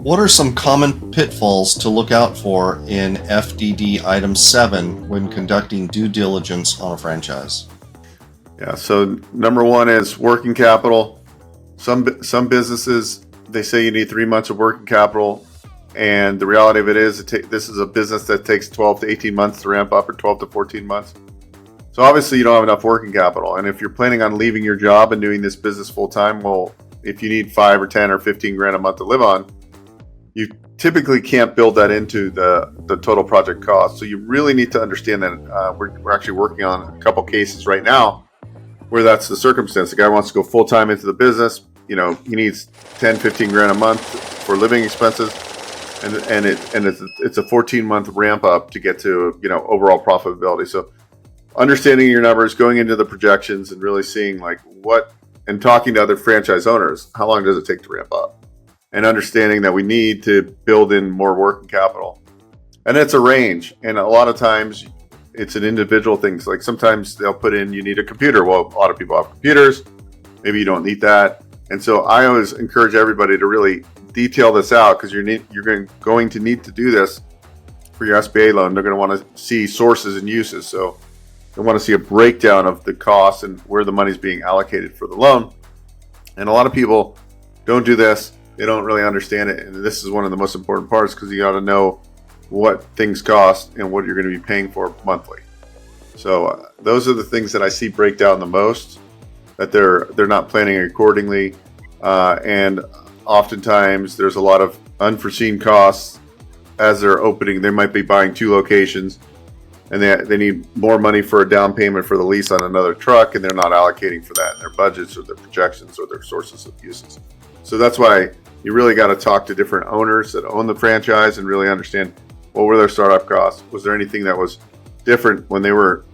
What are some common pitfalls to look out for in FDD Item 7 when conducting due diligence on a franchise? Yeah, so number one is working capital. Some businesses, they say you need 3 months of working capital, and the reality of it is this is a business that takes 12 to 18 months to ramp up, or 12 to 14 months. So obviously you don't have enough working capital, and if you're planning on leaving your job and doing this business full time, well, if you need 5 or 10 or 15 grand a month to live on, you typically can't build that into the total project cost. So you really need to understand that. We're actually working on a couple cases right now where that's the circumstance. The guy wants to go full time into the business. You know, he needs 10, 15 grand a month for living expenses, and it's a 14-month ramp up to get to, you know, overall profitability. So understanding your numbers, going into the projections, and really seeing like and talking to other franchise owners, how long does it take to ramp up? And understanding that we need to build in more working capital. And it's a range. And a lot of times it's an individual thing. Like sometimes they'll put in, you need a computer. Well, a lot of people have computers. Maybe you don't need that. And so I always encourage everybody to really detail this out, because you're going to need to do this for your SBA loan. They're going to want to see sources and uses. So they want to see a breakdown of the costs and where the money's being allocated for the loan. And a lot of people don't do this. They don't really understand it, and this is one of the most important parts, because you got to know what things cost and what you're going to be paying for monthly. So those are the things that I see break down the most, that they're not planning accordingly, and oftentimes there's a lot of unforeseen costs as they're opening. They might be buying 2 locations, and they need more money for a down payment for the lease on another truck, and they're not allocating for that in their budgets or their projections or their sources of uses. So that's why you really got to talk to different owners that own the franchise and really understand, what were their startup costs? Was there anything that was different when they were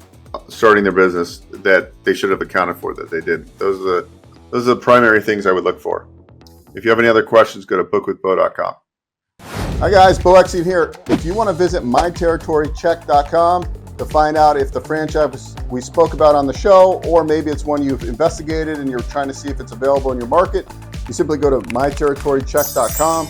starting their business that they should have accounted for that they didn't? Those are the primary things I would look for. If you have any other questions, go to bookwithbo.com. Hi guys, Bo Exian here. If you want to visit myterritorycheck.com to find out if the franchise we spoke about on the show, or maybe it's one you've investigated and you're trying to see if it's available in your market, you simply go to myterritorycheck.com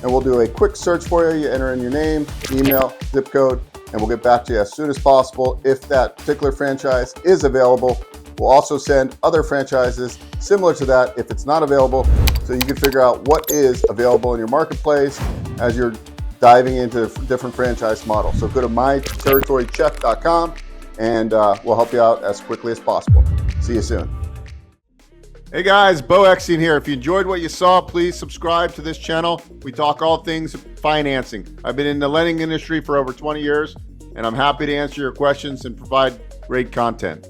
and we'll do a quick search for you. You enter in your name, email, zip code, and we'll get back to you as soon as possible if that particular franchise is available. We'll also send other franchises similar to that if it's not available, so you can figure out what is available in your marketplace as you're diving into different franchise models. So go to myterritorycheck.com and we'll help you out as quickly as possible. See you soon. Hey guys, Bo Exian here. If you enjoyed what you saw, please subscribe to this channel. We talk all things financing. I've been in the lending industry for over 20 years, and I'm happy to answer your questions and provide great content.